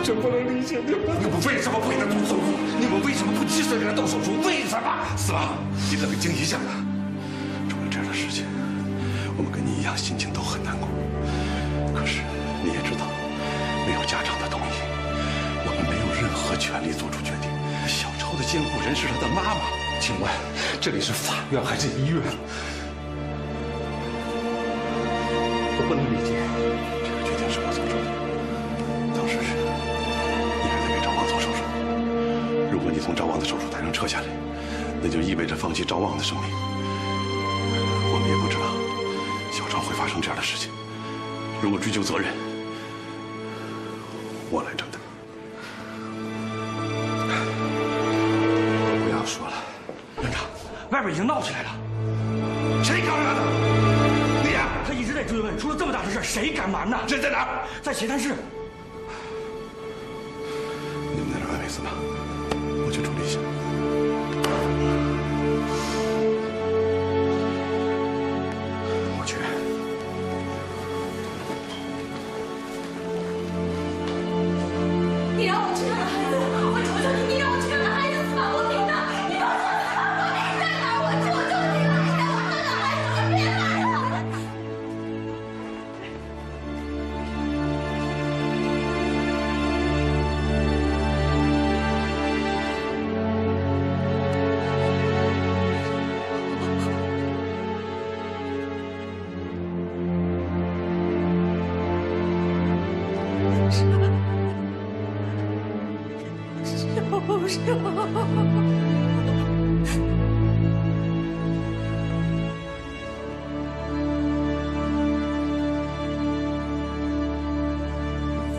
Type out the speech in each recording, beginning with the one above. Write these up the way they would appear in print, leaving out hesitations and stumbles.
真不能理解你们。你们为什么不给他动手术？你们为什么不及时给他动手术？为什么？四郎，你冷静一下啊！出了这样的事情，我们跟你一样，心情都很难过。可是你也知道，没有家长的同意，我们没有任何权利做出决定。小超的监护人是他的妈妈，请问这里是法院还是医院？我不能理解。这个决定是我做出的。当时你还在给赵旺做手术，如果你从赵旺的手术台上撤下来，那就意味着放弃赵旺的生命。我们也不知道小超会发生这样的事情。如果追究责任，我来承担。不要说了，院长，外边已经闹起来了。谁搞的？你呀！他一直在追问，出了这么大的事，谁敢瞒呢？人在哪儿？在协谈室。你们在这安慰死吧，我去处理一下。我去。你让我去看看孩子，我求求你，你让我去看看孩子，司马光明的，你告诉我司马光明在哪儿？我求求你了，你让我看看孩子，可别来了。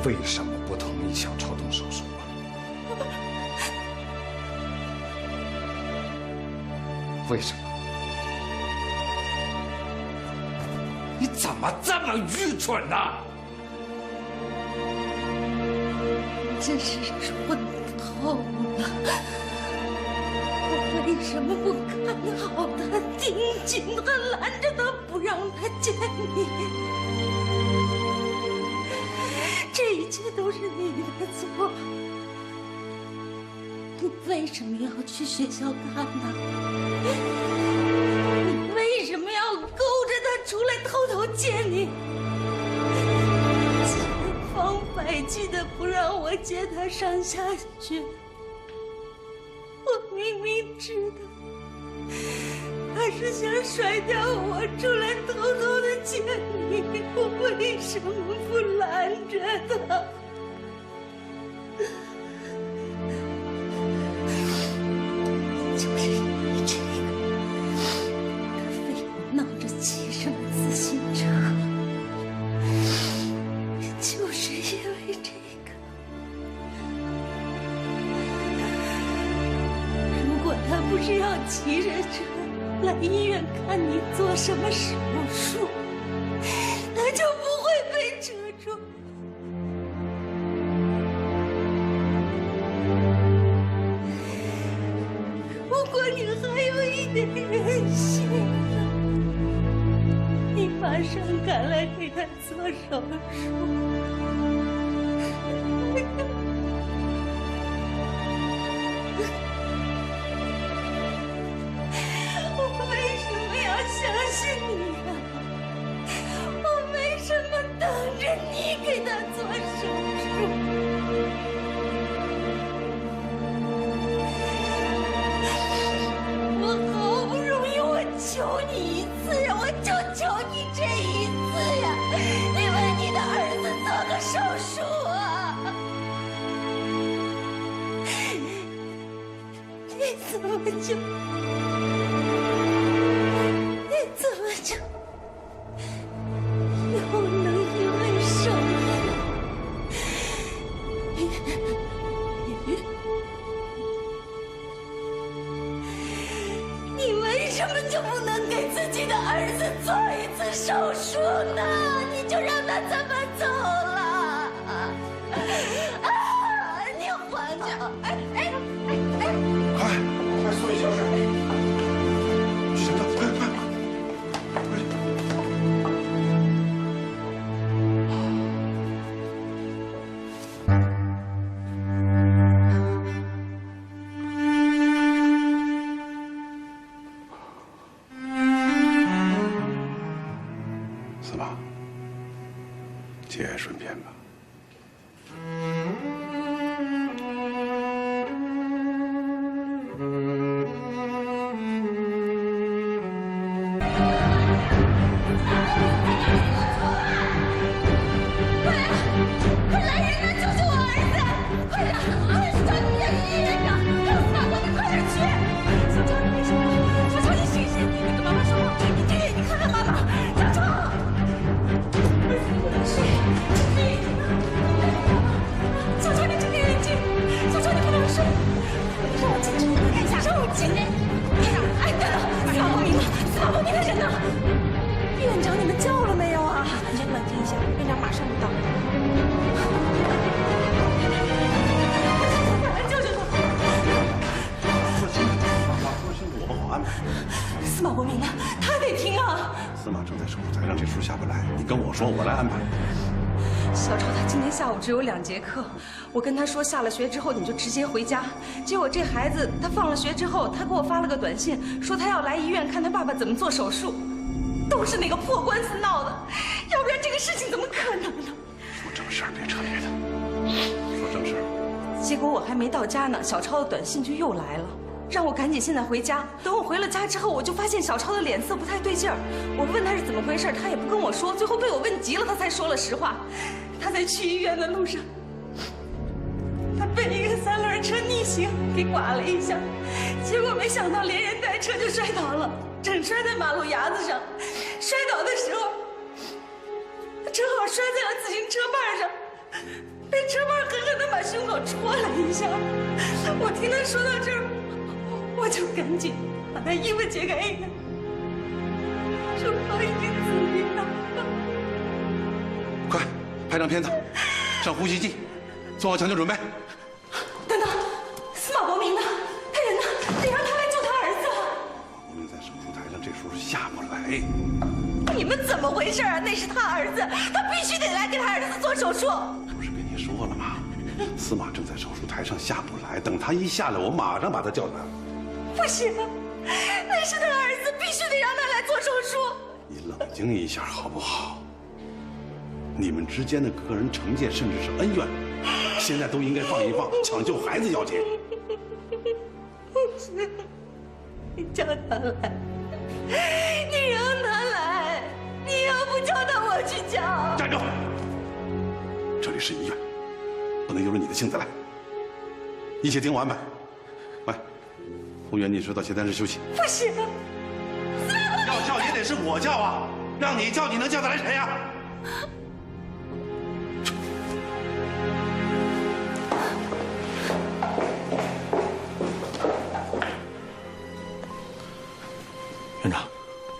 为什么不同意小超动手术啊？为什么？你怎么这么愚蠢呢？真是问透了，我为什么不看好他，盯紧他，拦着他，不让他见你？这一切都是你的错。你为什么要去学校看呢？你为什么要勾着他出来偷偷见你？千方百计的不让我接他上下学。我明明知道他是想甩掉我，出来偷偷的见你，我为什么不拦着他？就是你这个，他非要闹着骑什么自行车，就是因为这个。如果他不是要骑着车来医院看你做什么手术，他就不会被扯住。如果你还有一点人性，你马上赶来给他做手术。我为什么要相信你啊？我为什么等着你给他做手术？我好不容易，我求你一次呀，我就求你这一次呀，你为你的儿子做个手术啊！你怎么就？又能因为手术，你为什么就不能给自己的儿子做一次手术呢？你就让他这么走了？啊！你还着！快送医教室！去诊断，快！司马正在手术台上，这时候下不来，你跟我说，我来安排。小超他今天下午只有2节课，我跟他说下了学之后你就直接回家。结果这孩子他放了学之后，他给我发了个短信，说他要来医院看他爸爸怎么做手术，都是那个破官司闹的，要不然这个事情怎么可能呢？说正事儿，别扯别的，说正事儿。结果我还没到家呢，小超的短信就又来了，让我赶紧现在回家。等我回了家之后，我就发现小超的脸色不太对劲儿。我问他是怎么回事，他也不跟我说，最后被我问急了，他才说了实话。他在去医院的路上，他被一个3轮车逆行给剐了一下，结果没想到连人带车就摔倒了，正摔在马路牙子上。摔倒的时候，他正好摔在了自行车把上，被车把狠狠地把胸口戳了一下。我听他说到这儿，我就赶紧把他衣服解开一看，手铐已经自愈了。快，拍张片子，上呼吸机，做好抢救准备。等等，司马伯明呢？他人呢？得让他来救他儿子。我们在手术台上，这时候是下不来。你们怎么回事啊？那是他儿子，他必须得来给他儿子做手术。不是跟你说了吗？司马正在手术台上下不来，等他一下来，我马上把他叫来。不行啊，那是他儿子，必须得让他来做手术。你冷静一下好不好？你们之间的个人成见甚至是恩怨，现在都应该放一放，抢救孩子要紧。不是，你叫他来，你让他来，你要不叫他，我去叫。站住！这里是医院，不能由着你的性子来。一切听我安排。喂，洪源，你说到协谈室休息。不行啊，要叫也得是我叫啊，让你叫，你能叫得来谁呀？院长，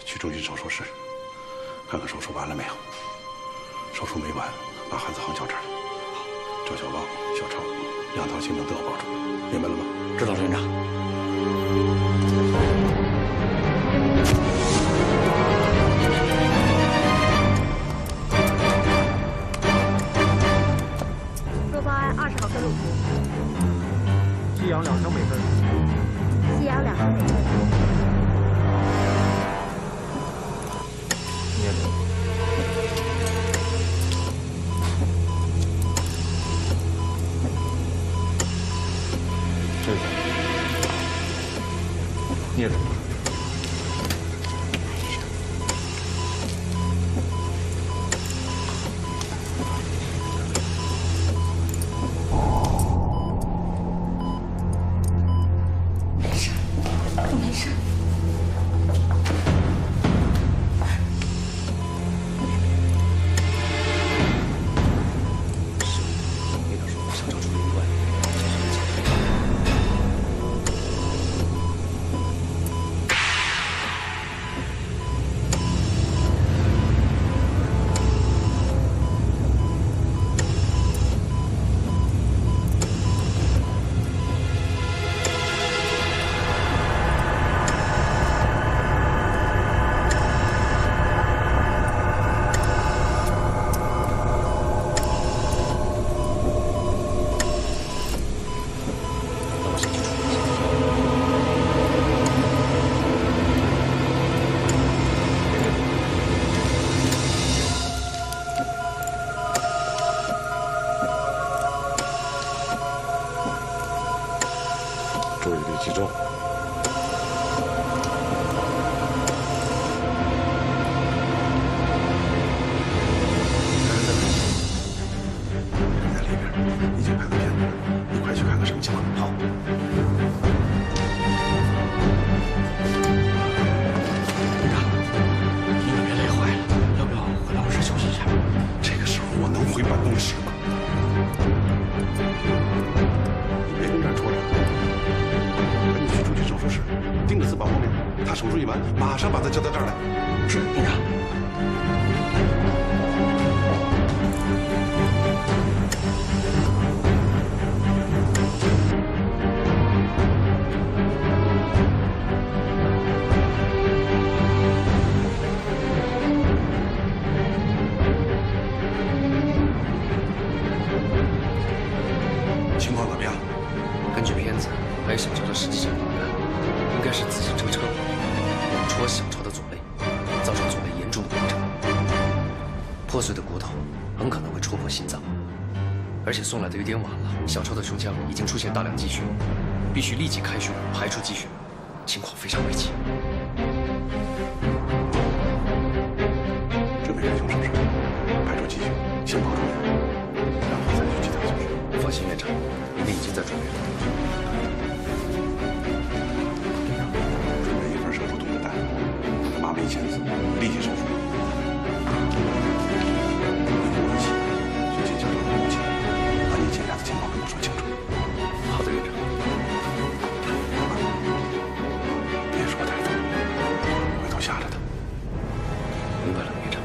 去中心手术室，看看手术完了没有。手术没完，把孩子扛叫这儿来。赵小旺、小超2套性命都要保住，明白了吗？知道了，院长。若报案20号跟路图，吸氧2升每分，吸氧2升每分。捏着。这个捏着。没事。没他说小超出了意外。注意力集中。人在里边，已经拍个片子了，你快去看看什么情况。好。院长，你可别累坏了，要不要回办公室休息一下？这个时候我能回办公室吗？你别跟这儿戳着，赶紧去中心手术室，盯着司马光明，他手术一完，马上把他叫到这儿来。是，院长。情况怎么样？根据片子还有小超的实际情况看，应该是自行车车祸，戳小超的左肋，造成左肋严重的骨折，破碎的骨头很可能会戳破心脏，而且送来的有点晚了，小超的胸腔已经出现大量积血，必须立即开胸排出积血，情况非常危急。准备开胸手术，排出积血，先保住人，然后再去其他手术。放心，院长，里面已经在准备了。准备一份手术通知单，马梅签字，立即手术。你跟我一起去见小超的母亲，把你检查的情况跟我说清楚。好的，院长。别说太多，回头吓着他。明白了，院长。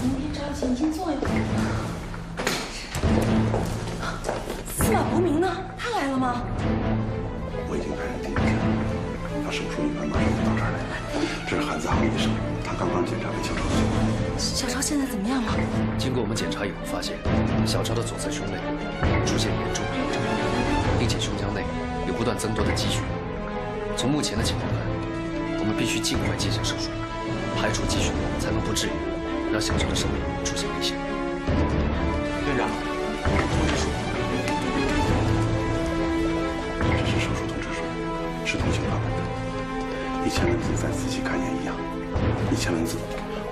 您别着急，您坐一会儿。司马伯明呢？他来了吗？我已经派人盯着他手术一完马上就到这儿来了。这是韩子航医生，他刚刚检查完小超的情况。小超现在怎么样了？经过我们检查以后发现，小超的左侧胸肋出现严重破折，并且胸腔内有不断增多的积血。从目前的情况看，我们必须尽快进行手术，排除积血，才能不至于让小超的生命出现危险。院长，我跟你说，这是手术通知书，是通行版本的。你签文字再仔细看一眼一样。你签文字，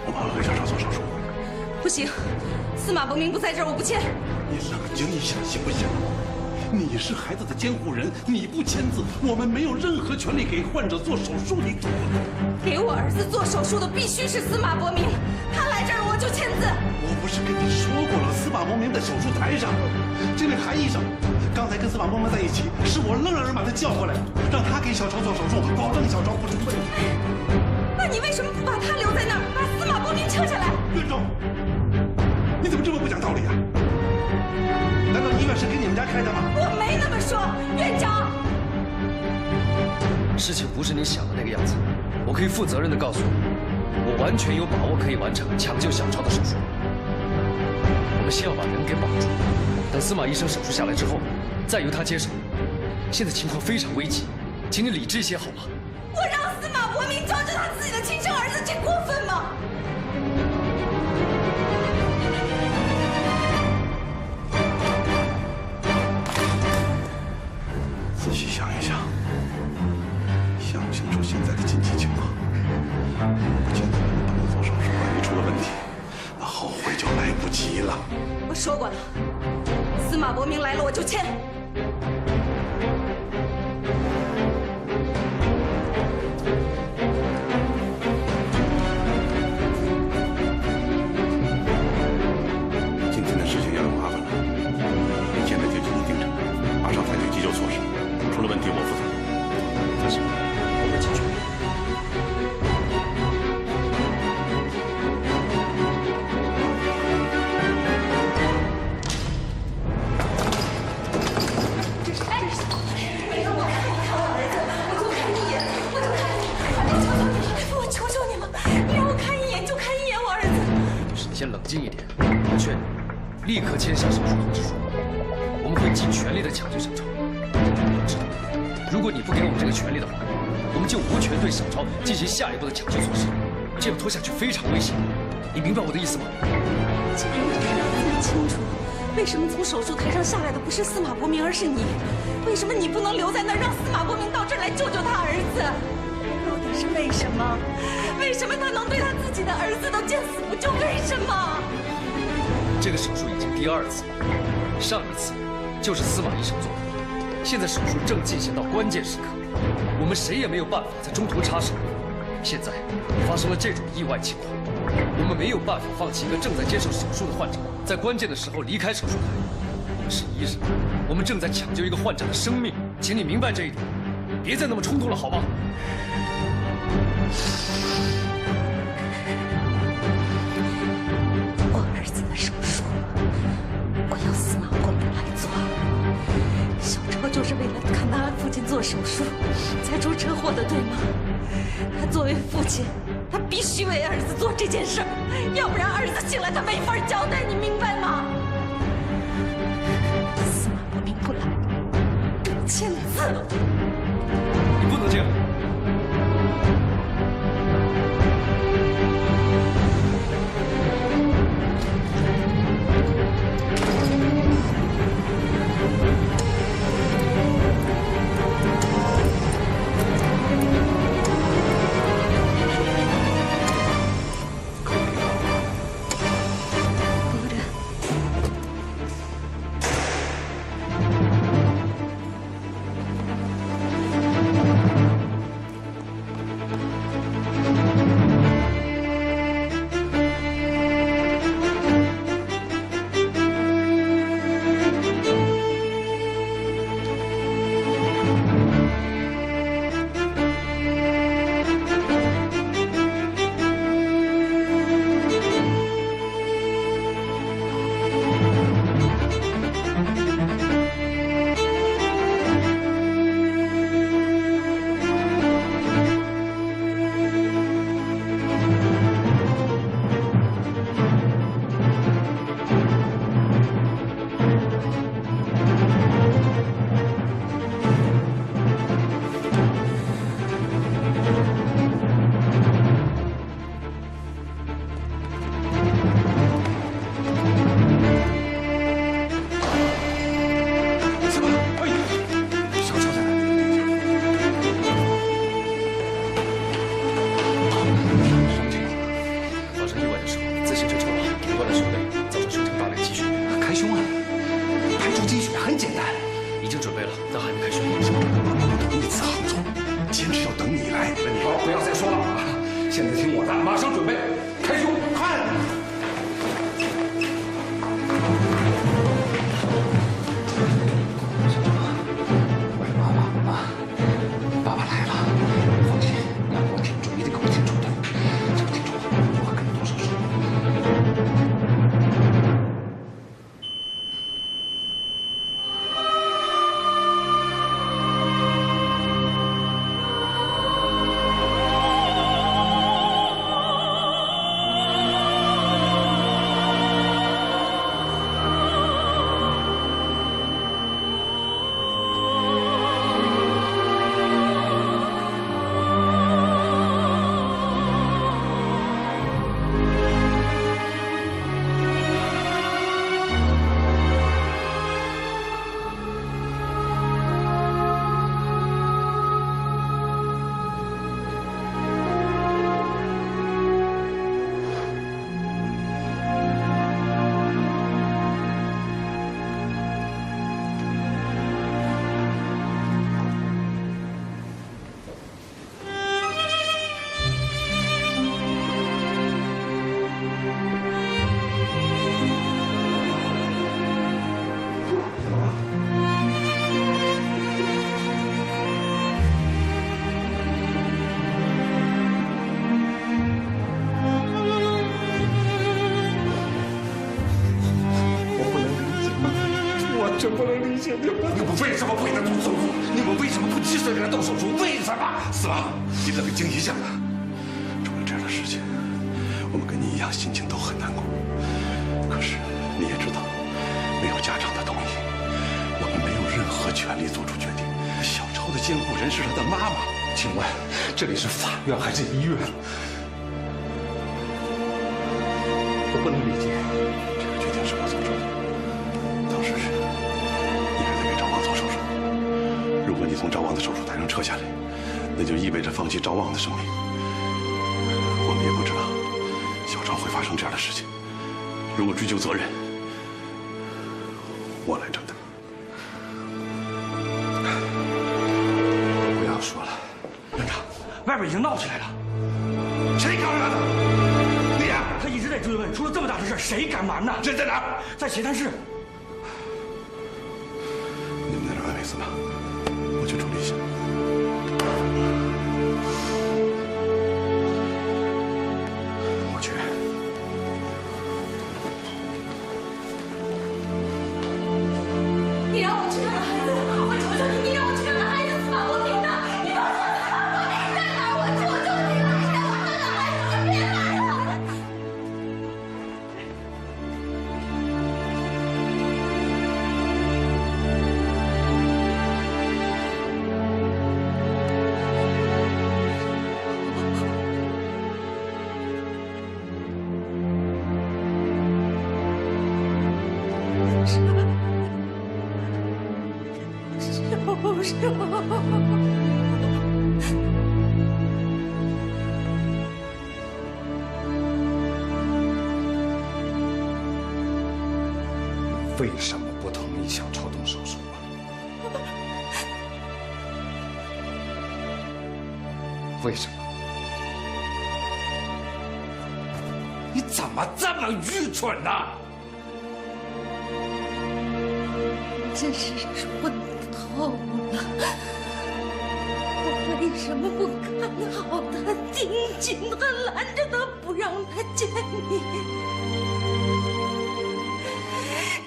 我马上给小超做手术。不行，司马伯明不在这儿，我不签。你冷静一下行不行？你是孩子的监护人，你不签字，我们没有任何权利给患者做手术，你懂吗？给我儿子做手术的必须是司马伯明，他来这儿我就签字。我不是跟你说过了，司马伯明在手术台上。这位韩医生刚才跟司马伯明在一起，是我愣让人把他叫过来，让他给小超做手术，保证小超不出问题。那你为什么不把他留在那儿，把司马伯明撤下来？院长，你怎么这么不讲道理啊？难道医院是给你们家开的吗？我没那么说，院长。事情不是你想的那个样子，我可以负责任地告诉你，我完全有把握可以完成抢救小超的手术。我们先要把人给保住，等司马医生手术下来之后，再由他接手。现在情况非常危急，请你理智一些好吗？我让司马伯明抓住他自己的亲生儿子，这过分吗？仔细想一想，想清楚现在的紧急情况。不签字不能做手术，万一出了问题，那后悔就来不及了。我说过了，司马伯明来了我就签。今天的事情有点麻烦了，现在就紧急盯着，马上采取急救措施，出了问题我负责。放心，我会尽全力。我求求你了，你让我看一眼就看一眼我儿子。是你先冷静一点，我劝你立刻签下手术通知书，我们会尽全力的抢救小超。要知道，如果你不给我们这个权利的话，我们就无权对小超进行下一步的抢救措施，这样拖下去非常危险。你明白我的意思吗？既然你看得这么清楚，为什么从手术台上下来的不是司马伯明，而是你？为什么你不能留在那儿，让司马伯明到这儿来救救他儿子？到底是为什么？为什么他能对他自己的儿子都见死不救？为什么？这个手术已经第2次了，上一次就是司马医生做的，现在手术正进行到关键时刻，我们谁也没有办法在中途插手。现在发生了这种意外情况，我们没有办法放弃一个正在接受手术的患者，在关键的时候离开手术台。我们是医生，我们正在抢救一个患者的生命，请你明白这一点，别再那么冲动了，好吗？我儿子的手术，我要司马伯明来做。小超就是为了看他父亲做手术才出车祸的，对吗？他作为父亲，他必须须为儿子做这件事儿，要不然儿子醒来他没法交代，你明白吗？司马伯明不来，签字了。你不能这样。真不能理解你们为什么不给他动手术？你们为什么不及时给他动手术？为什么？司马，你冷静一下啊！出了这样的事情，我们跟你一样心情都很难过。可是你也知道，没有家长的同意，我们没有任何权利做出决定。小超的监护人是他的妈妈，请问这里是法院还是医院？我不能理解，这个决定是我做出的。当时你还在给赵旺做手术，如果你从赵旺的手术台上撤下来，那就意味着放弃赵旺的生命。我们也不知道小超会发生这样的事情。如果追究责任，我来承担。不要说了，院长，外边已经闹起来了。谁搞的？你呀！他一直在追问，出了这么大的事，谁敢瞒呢？人在哪儿？在协谈室。你们在这安慰司马，我去处理一下。我去。你让我去看看孩子，我求求你，你让我去看看孩子，司马伯明呢？你告诉我司马伯明在哪儿？我求求你了，你让我看看孩子，别来！术。为什么不同意小超动手术啊？为什么？你怎么这么愚蠢呢？真是说透了，我为什么不看好他，盯紧他，拦着他，不让他见你？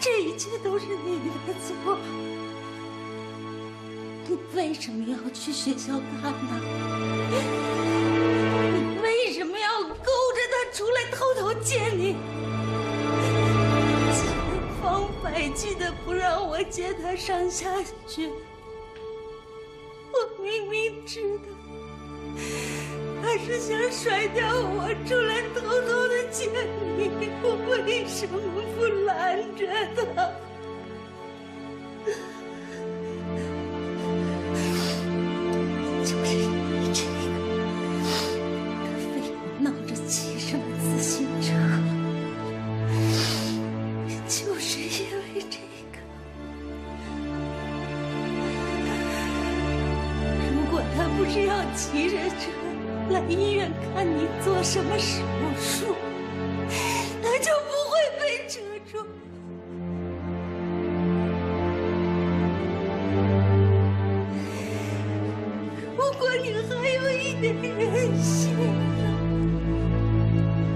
这一切都是你的错。你为什么要去学校看他？你为什么要勾着他出来偷偷见你？千方百计的不让我接他上下学，我明明知道他是想甩掉我出来偷偷的见你，我为什么不拦着他？就是你这个，他非要闹着骑什么自行车，就是因为这个。如果他不是要骑着车来医院看你做什么手术，他就不会被扯住。如果你还有一点人性，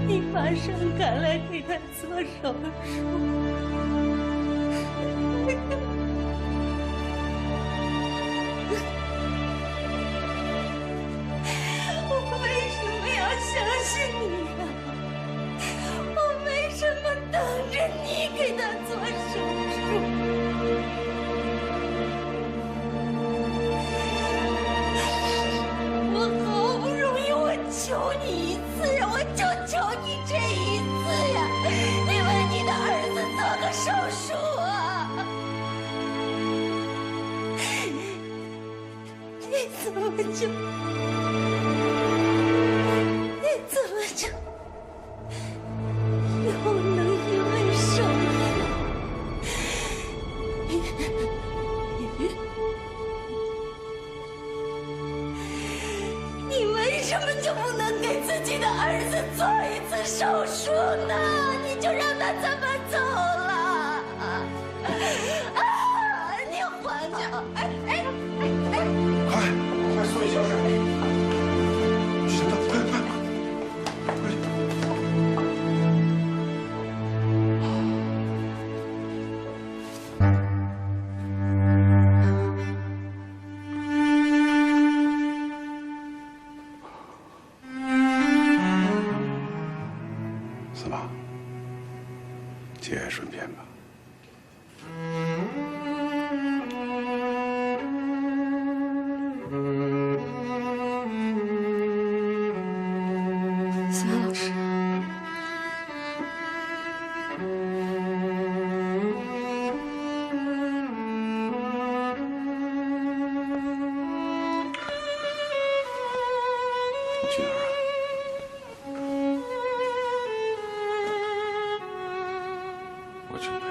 你马上赶来给他做手术。我为什么要相信你啊？我为什么等着你给他做手术？我好不容易，我求你一次呀，我就求你这一次呀！你为你的儿子做个手术啊！你怎么就又能因为手语？你为什么就不能给自己的儿子做一次手术呢？你就让他这么走了？啊！你还着！快送医小沈！行了，快去！司马，节哀顺变吧。司马老师，你去哪儿啊？我去陪陪他。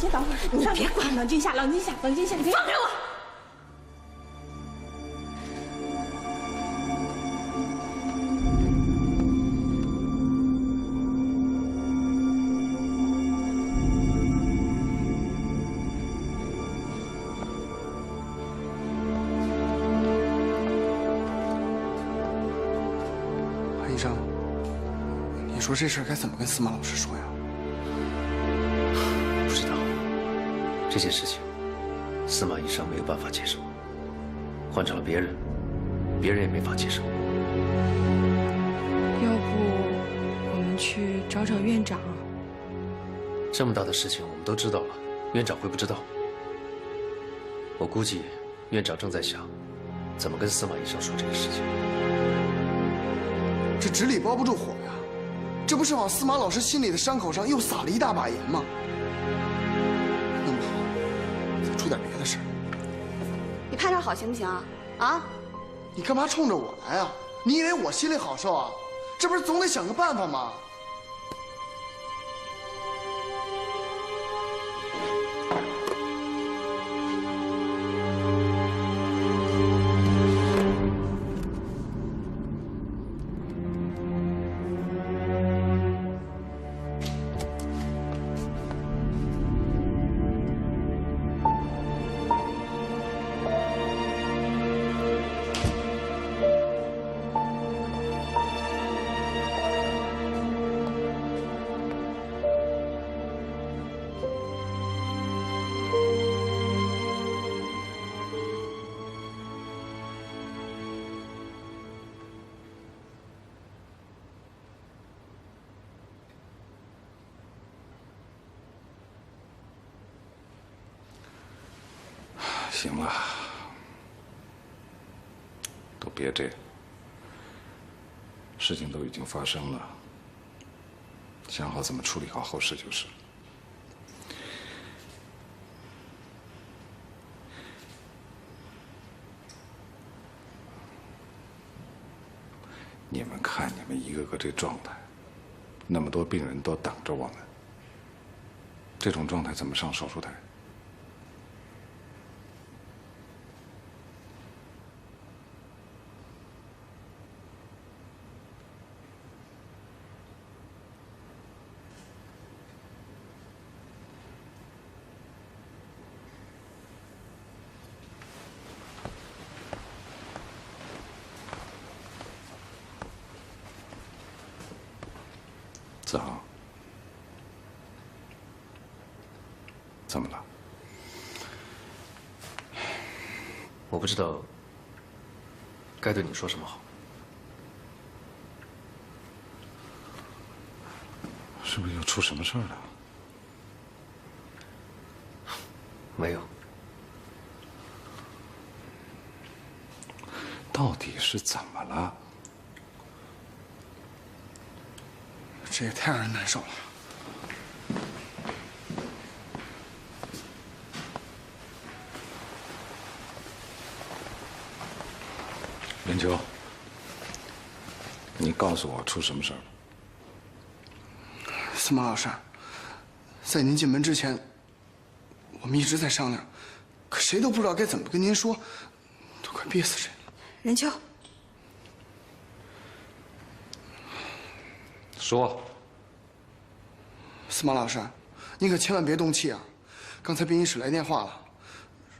先等会儿，你别管，冷静一下，冷静一下，冷静一下，你别放开我！韩医生，你说这事儿该怎么跟司马老师说呀？不知道这件事情，司马医生没有办法接受，换成了别人，别人也没法接受。要不我们去找找院长？这么大的事情我们都知道了，院长会不知道？我估计院长正在想，怎么跟司马医生说这个事情。这纸里包不住火呀，这不是往司马老师心里的伤口上又撒了一大把盐吗？弄不好再出点别的事儿。你拍点好行不行啊？啊？你干嘛冲着我来啊？你以为我心里好受啊？这不是总得想个办法吗？行了，都别这样，事情都已经发生了，想好怎么处理好后事就是。你们看你们一个个这状态，那么多病人都等着我们，这种状态怎么上手术台？子航，怎么了？我不知道该对你说什么好。是不是又出什么事儿了？没有。到底是怎么了？这也太让人难受了。任秋，你告诉我出什么事儿了？司马老师，在您进门之前，我们一直在商量，可谁都不知道该怎么跟您说，都快憋死谁了。任秋，说。司马老师，您可千万别动气啊！刚才殡仪室来电话了，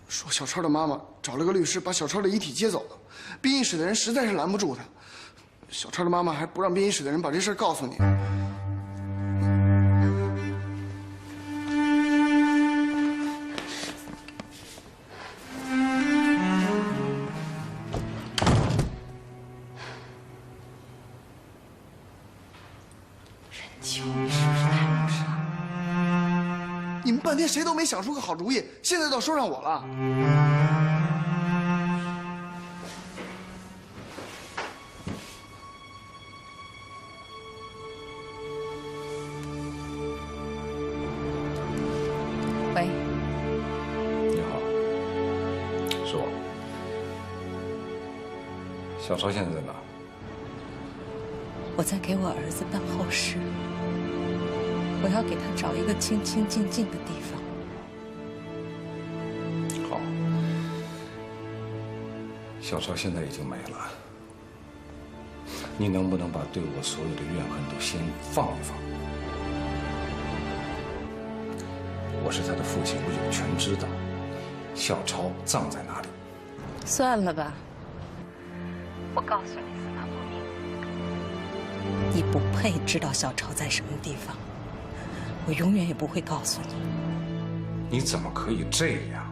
说小超的妈妈找了个律师把小超的遗体接走了，殡仪室的人实在是拦不住他。小超的妈妈还不让殡仪室的人把这事告诉你。你们半天谁都没想出个好主意，现在倒说上我了。喂，你好，是我。小超现在在哪？我在给我儿子办后事，我要给他找一个清清静静的地方。小超现在已经没了，你能不能把对我所有的怨恨都先放一放？我是他的父亲，我有权知道小超葬在哪里。算了吧，我告诉你，司马不明，你不配知道小超在什么地方，我永远也不会告诉你。你怎么可以这样？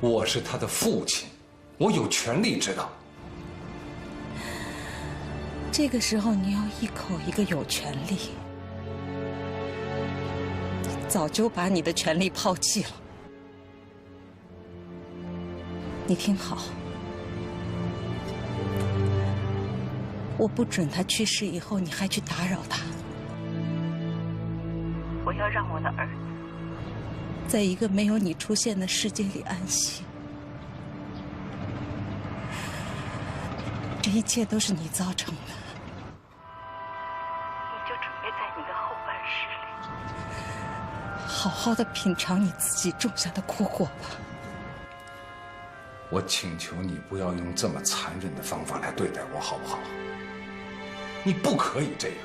我是他的父亲，我有权利知道。这个时候你要一口一个有权利，你早就把你的权利抛弃了。你听好，我不准他去世以后你还去打扰他。我要让我的儿子在一个没有你出现的世界里安息。这一切都是你造成的，你就准备在你的后半生里，好好的品尝你自己种下的苦果吧。我请求你不要用这么残忍的方法来对待我，好不好？你不可以这样。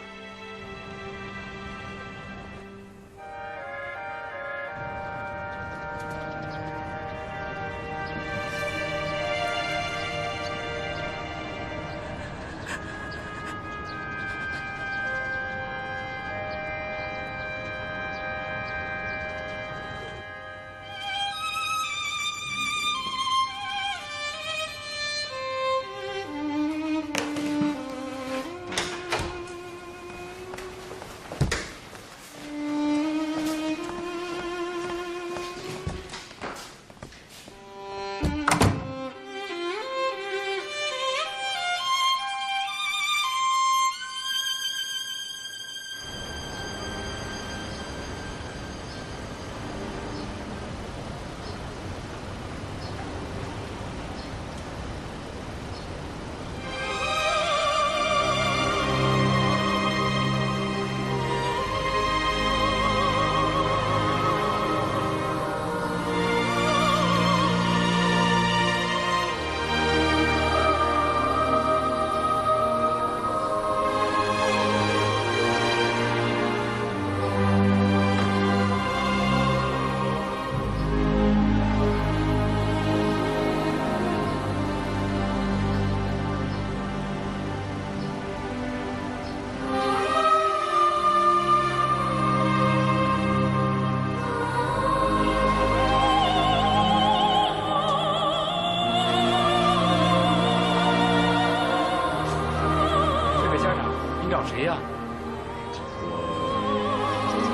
谁呀？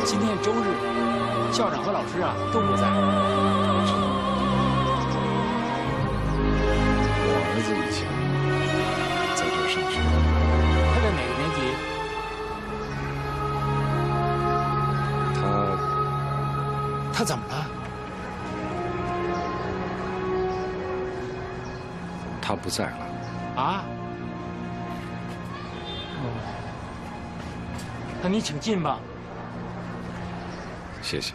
今天周日，校长和老师啊都不在。我儿子以前在这儿上学。他在哪个年级？他怎么了？他不在了。啊？那你请进吧。谢谢。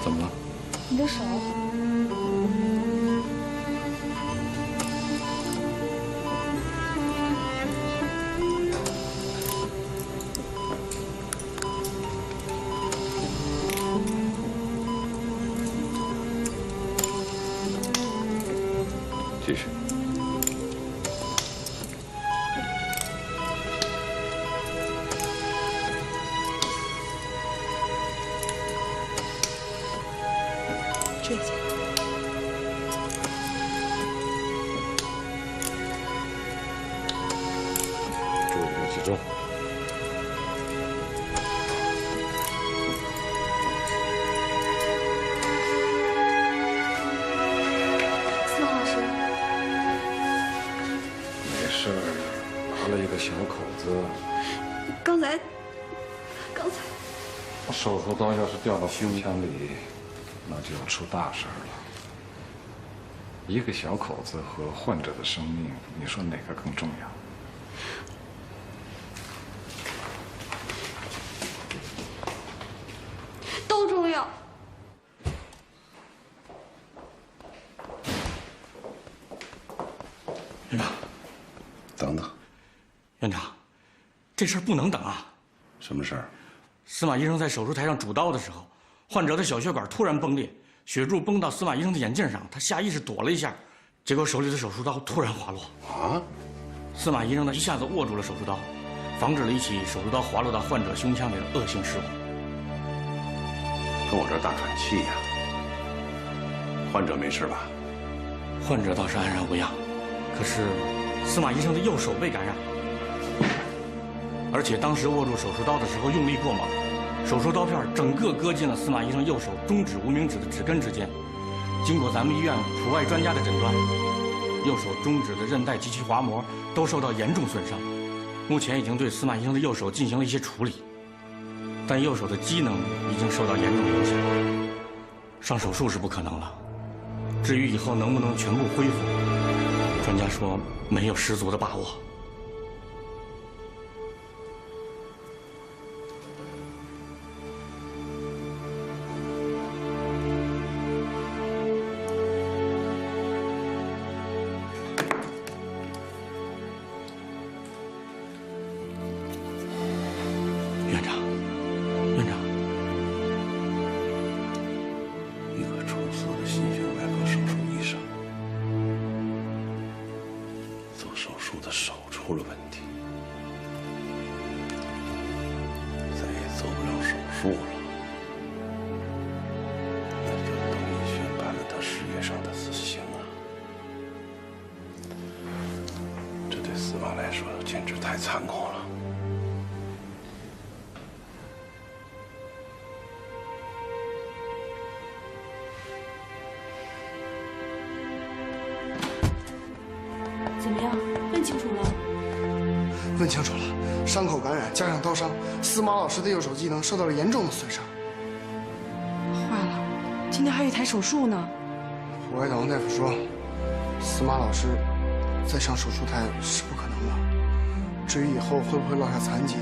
怎么了？你的手。继续。这件。注意力集中。司马老师，没事儿，划了一个小口子。刚才，手术刀要是掉到胸腔里，那就要出大事了。一个小口子和患者的生命，你说哪个更重要？都重要。院长，等等，院长，这事儿不能等啊！什么事儿？司马医生在手术台上主刀的时候，患者的小血管突然崩裂，血柱崩到司马医生的眼镜上，他下意识躲了一下，结果手里的手术刀突然滑落。啊！司马医生呢一下子握住了手术刀，防止了一起手术刀滑落到患者胸腔里的恶性事故。跟我这儿大喘气呀！患者没事吧？患者倒是安然无恙，可是司马医生的右手被感染，而且当时握住手术刀的时候用力过猛，手术刀片整个割进了司马医生右手中指无名指的指根之间。经过咱们医院普外专家的诊断，右手中指的韧带及其滑膜都受到严重损伤，目前已经对司马医生的右手进行了一些处理，但右手的机能已经受到严重影响，上手术是不可能了。至于以后能不能全部恢复，专家说没有十足的把握。院长，院长，一个出色的心血外科手术医生，做手术的手出了问题，再也做不了手术了，那就等于宣判了他事业上的死刑啊！这对司马来说简直太残酷了。怎么样？问清楚了？问清楚了，伤口感染加上刀伤，司马老师的右手机能受到了严重的损伤。坏了，今天还有一台手术呢。普外的王大夫说，司马老师再上手术台是不可能的。至于以后会不会落下残疾，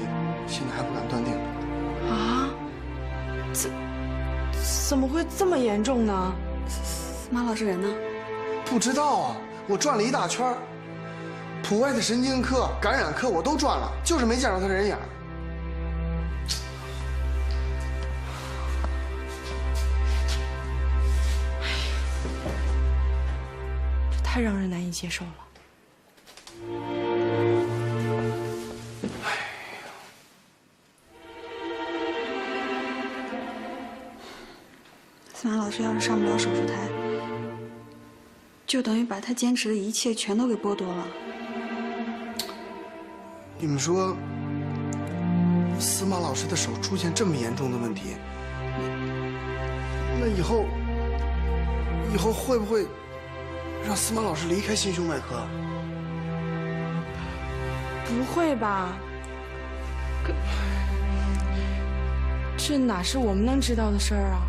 现在还不敢断定。啊？怎么会这么严重呢？司马老师人呢？不知道啊，我转了一大圈儿，普外的神经科、感染科我都转了，就是没见着他人影。这太让人难以接受了。司马老师要是上不了手术台，就等于把他坚持的一切全都给剥夺了。你们说，司马老师的手出现这么严重的问题，那以后会不会让司马老师离开心胸外科？不会吧？这哪是我们能知道的事儿啊？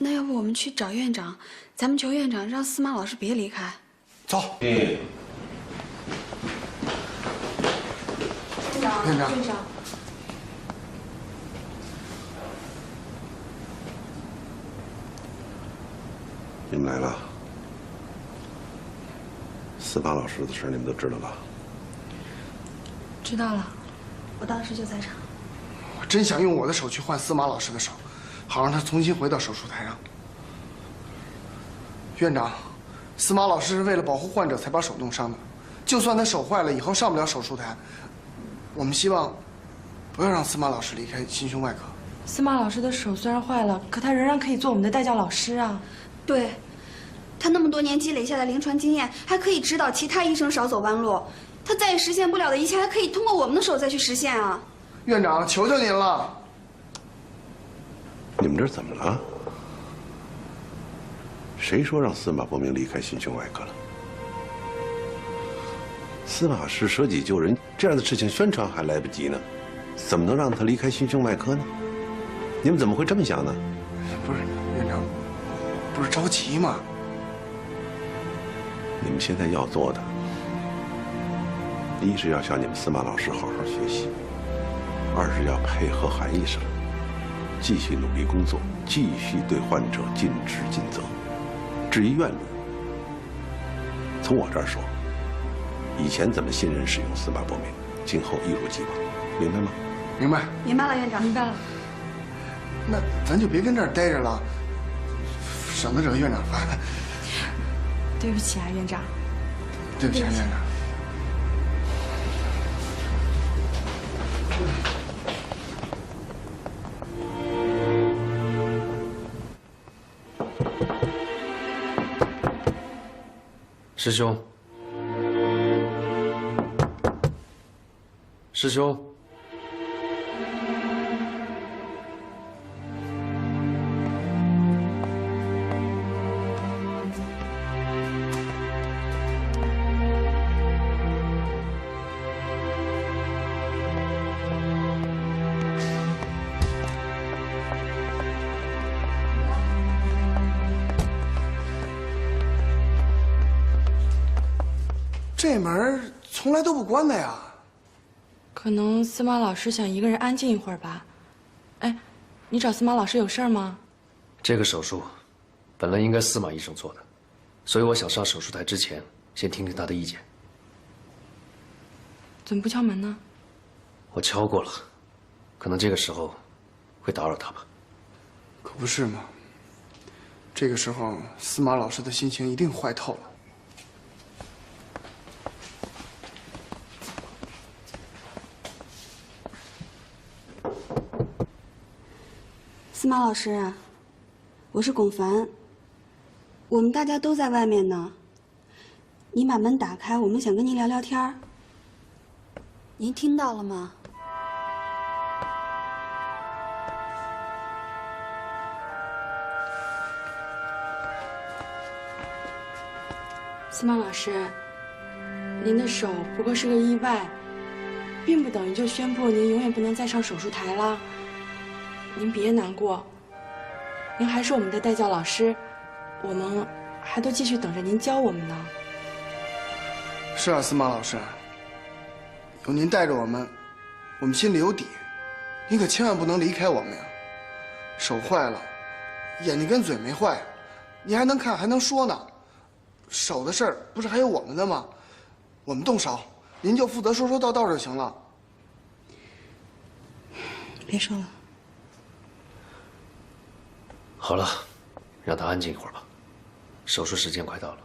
那要不我们去找院长，咱们求院长让司马老师别离开。走。院长，院长，院长，什么来了？司马老师的事你们都知道吧？知道了，我当时就在场。我真想用我的手去换司马老师的手，好让他重新回到手术台上。院长，司马老师是为了保护患者才把手弄伤的，就算他手坏了，以后上不了手术台，我们希望不要让司马老师离开心胸外科。司马老师的手虽然坏了，可他仍然可以做我们的带教老师啊。对，他那么多年积累下来临床经验，还可以指导其他医生少走弯路。他再也实现不了的一切，还可以通过我们的手再去实现啊！院长，求求您了。你们这怎么了？谁说让司马伯明离开心胸外科了？司马师舍己救人，这样的事情宣传还来不及呢，怎么能让他离开心胸外科呢？你们怎么会这么想呢？不是院长，不是着急吗？你们现在要做的，一是要向你们司马老师好好学习，二是要配合韩医生，继续努力工作，继续对患者尽职尽责。至于院路，从我这儿说，以前怎么信任使用司马伯明，今后一如既往，明白吗？明白。明白了，院长。明白了。那咱就别跟这儿待着了，省得惹院长烦。对不起啊，院长。对不起啊，院长。师兄，师兄，这门从来都不关的呀。可能司马老师想一个人安静一会儿吧。哎，你找司马老师有事儿吗？这个手术本来应该司马医生做的，所以我想上手术台之前先听听他的意见。怎么不敲门呢？我敲过了，可能这个时候会打扰他吧。可不是嘛。这个时候，司马老师的心情一定坏透了。司马老师，我是龚凡。我们大家都在外面呢，您把门打开，我们想跟您聊聊天儿。您听到了吗？司马老师，您的手不过是个意外，并不等于就宣布您永远不能再上手术台了。您别难过，您还是我们的带教老师，我们还都继续等着您教我们呢。是啊，司马老师，有您带着我们心里有底。您可千万不能离开我们呀！手坏了，眼睛跟嘴没坏，你还能看还能说呢。手的事儿不是还有我们的吗？我们动手，您就负责说说道道就行了。别说了。好了，让他安静一会儿吧，手术时间快到了。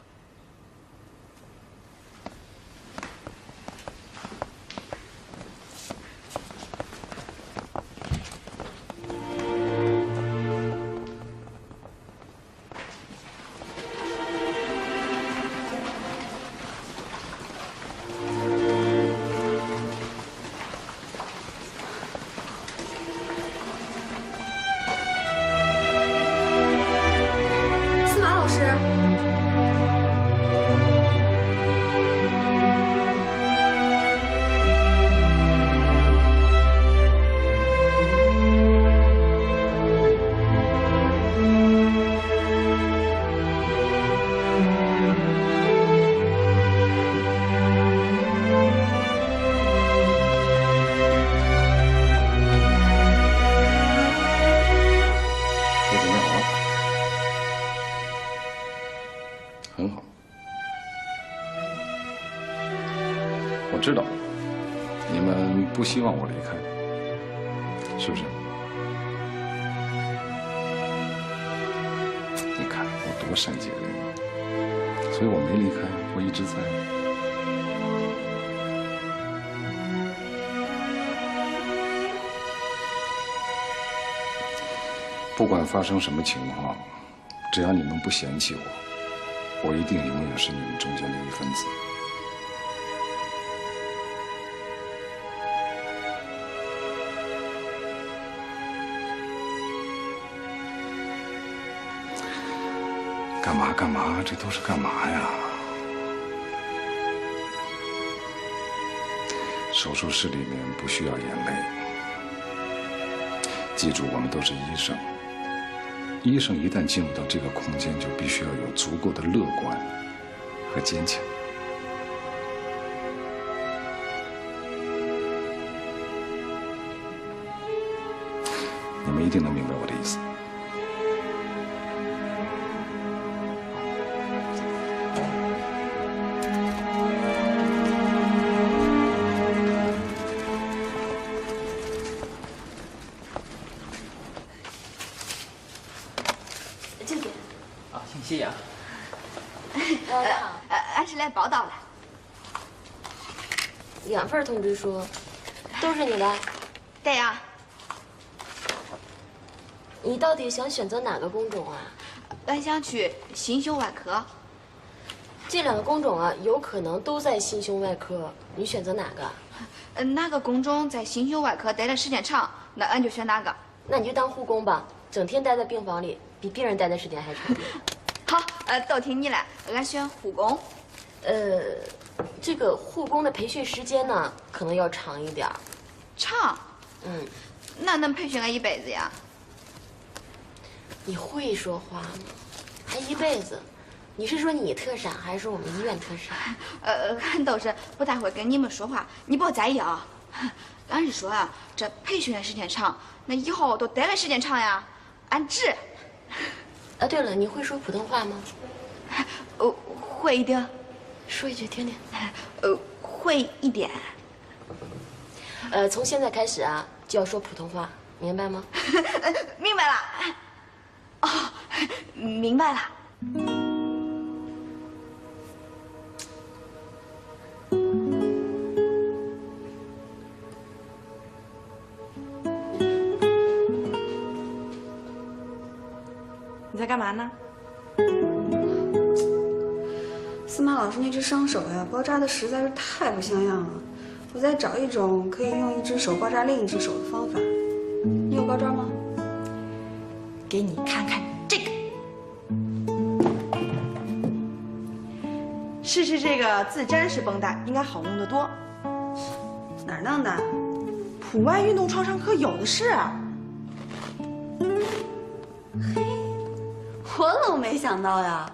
司马老师。知道，你们不希望我离开，是不是？你看我多善解人意，所以我没离开，我一直在。不管发生什么情况，只要你们不嫌弃我，我一定永远是你们中间的一份子。干嘛干嘛？这都是干嘛呀？手术室里面不需要眼泪。记住，我们都是医生。医生一旦进入到这个空间，就必须要有足够的乐观和坚强。你们一定能明白我的意思。这边。啊，谢谢啊。俺是来报道了。2份通知书，都是你的？对呀。你到底想选择哪个工种啊？俺想去心胸外科。这2个工种啊，有可能都在心胸外科，你选择哪个？哪个工种在心胸外科待的时间长，那俺就选哪个。那你就当护工吧，整天待在病房里，比病人待的时间还长。好，都听你了，俺选护工。这个护工的培训时间呢，可能要长一点。长？那能培训俺一辈子呀？你会说话吗？还一辈子？你是说你特傻，还是说我们医院特傻？俺倒是不太会跟你们说话，你不要在意啊。俺是说啊，这培训的时间长，那以后都待的时间长呀，俺值。啊，对了，你会说普通话吗？会一点。说一句听听。会一点。从现在开始啊，就要说普通话，明白吗？明白了。哦，明白了。你在干嘛呢？司马老师那只伤手呀，包扎的实在是太不像样了。我在找一种可以用一只手包扎另一只手的方法。你有高招吗？给你看看这个，试试这个自粘式绷带，应该好用得多。哪儿弄的？普外运动创伤科有的是。我怎么没想到呀？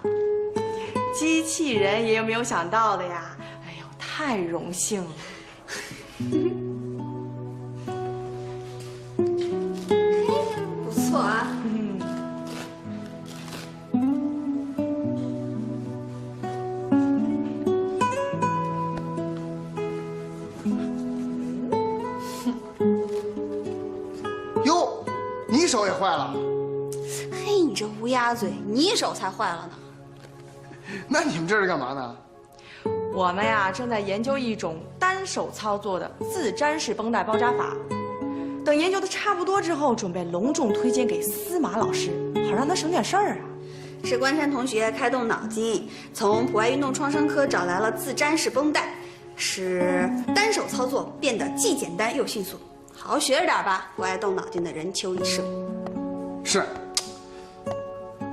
机器人也有没有想到的呀？哎呦，太荣幸了。不错啊。哟，你手也坏了？嘿，你这乌鸦嘴，你手才坏了呢。那你们这是干嘛呢？我们呀正在研究一种单手操作的自粘式绷带包扎法，等研究的差不多之后，准备隆重推荐给司马老师，好让他省点事儿啊。是关山同学开动脑筋，从普外运动创伤科找来了自粘式绷带，使单手操作变得既简单又迅速。好好学着点吧，不爱动脑筋的任秋医生。是，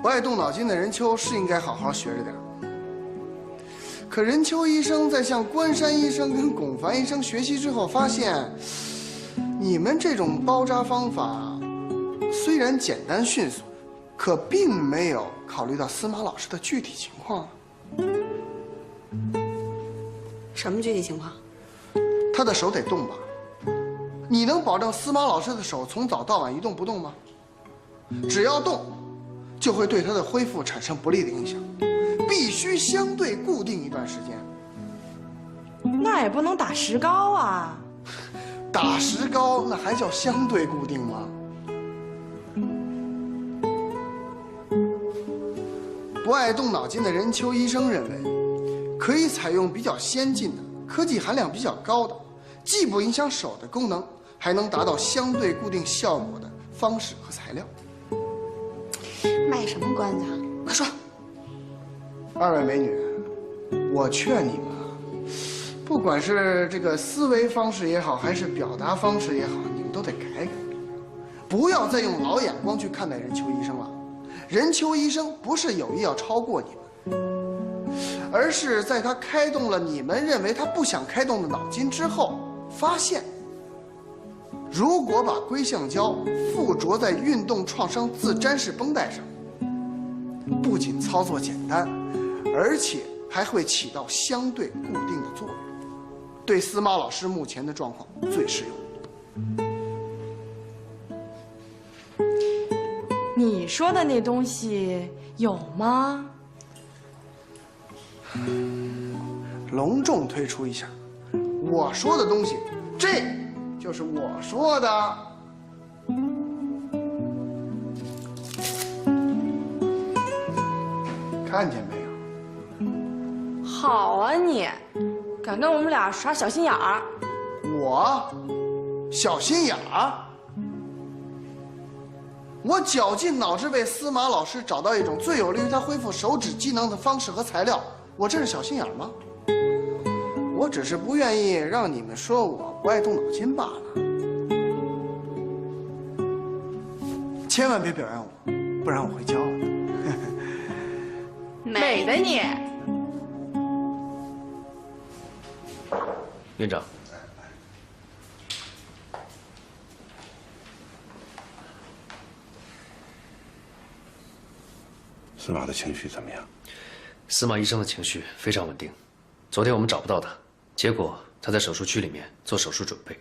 不爱动脑筋的任秋是应该好好学着点。可任秋医生在向关山医生跟龚凡医生学习之后，发现你们这种包扎方法虽然简单迅速，可并没有考虑到司马老师的具体情况。什么具体情况？他的手得动吧？你能保证司马老师的手从早到晚一动不动吗？只要动，就会对他的恢复产生不利的影响，必须相对固定一段时间。那也不能打石膏啊。打石膏那还叫相对固定吗？不爱动脑筋的任秋医生认为，可以采用比较先进的、科技含量比较高的，既不影响手的功能，还能达到相对固定效果的方式和材料。卖什么关子啊？快说！二位美女，我劝你们啊，不管是这个思维方式也好，还是表达方式也好，你们都得改改，不要再用老眼光去看待任秋医生了。任秋医生不是有意要超过你们，而是在他开动了你们认为他不想开动的脑筋之后，发现如果把硅橡胶附着在运动创伤自粘式绷带上，不仅操作简单，而且还会起到相对固定的作用，对司马老师目前的状况最适用。你说的那东西有吗？隆重推出一下，我说的东西，这就是我说的。看见没有？好啊你，敢跟我们俩耍小心眼儿？我小心眼儿？我绞尽脑汁为司马老师找到一种最有利于他恢复手指机能的方式和材料，我这是小心眼吗？我只是不愿意让你们说我不爱动脑筋罢了。千万别表扬我，不然我会骄傲的。美的你！院长，司马的情绪怎么样？司马医生的情绪非常稳定。昨天我们找不到他，结果他在手术区里面做手术准备。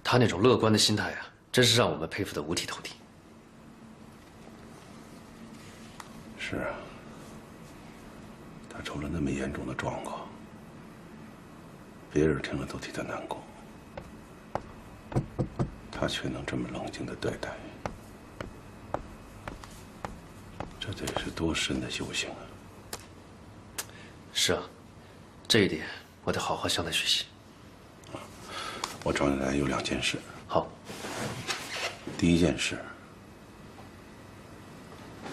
他那种乐观的心态啊，真是让我们佩服得五体投地。是啊，他出了那么严重的状况，别人听了都替他难过，他却能这么冷静地对待，这得是多深的修行啊！是啊，这一点我得好好向他学习。我找你来有2件事。好。第一件事，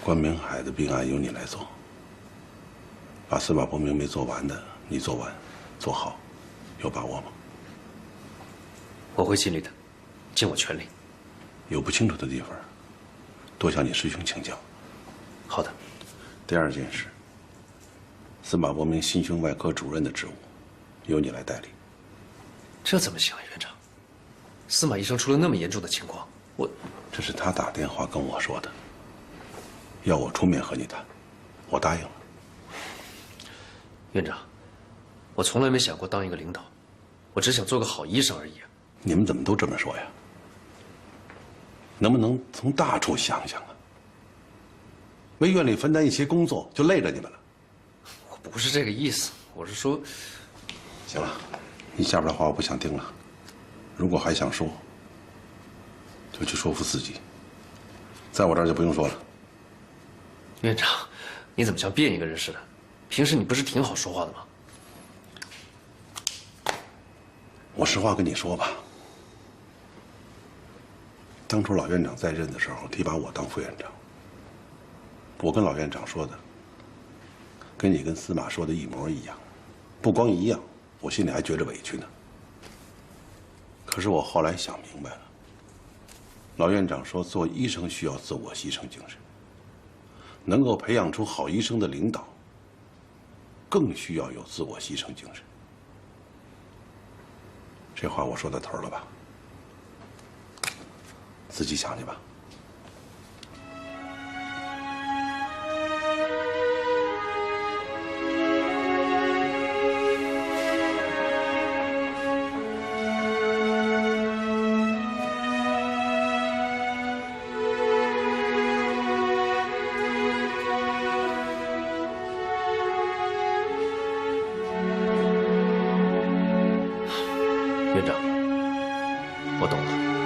关明海的病案由你来做，把司马伯明没做完的你做完，做好，有把握吗？我会尽力的，尽我全力。有不清楚的地方，多向你师兄请教。好的。第2件事，司马伯明心胸外科主任的职务，由你来代理。这怎么行啊，院长？司马医生出了那么严重的情况，这是他打电话跟我说的，要我出面和你谈，我答应了。院长，我从来没想过当一个领导，我只想做个好医生而已啊。你们怎么都这么说呀？能不能从大处想想啊？为院里分担一些工作，就累着你们了。我不是这个意思，我是说……行了，你下边的话我不想听了。如果还想说，就去说服自己，在我这儿就不用说了。院长，你怎么像变一个人似的？平时你不是挺好说话的吗？我实话跟你说吧，当初老院长在任的时候提拔我当副院长，我跟老院长说的，跟你跟司马说的一模一样，不光一样，我心里还觉着委屈呢。可是我后来想明白了，老院长说做医生需要自我牺牲精神，能够培养出好医生的领导，更需要有自我牺牲精神。这话我说到头了吧？自己想去吧。院长，我懂了。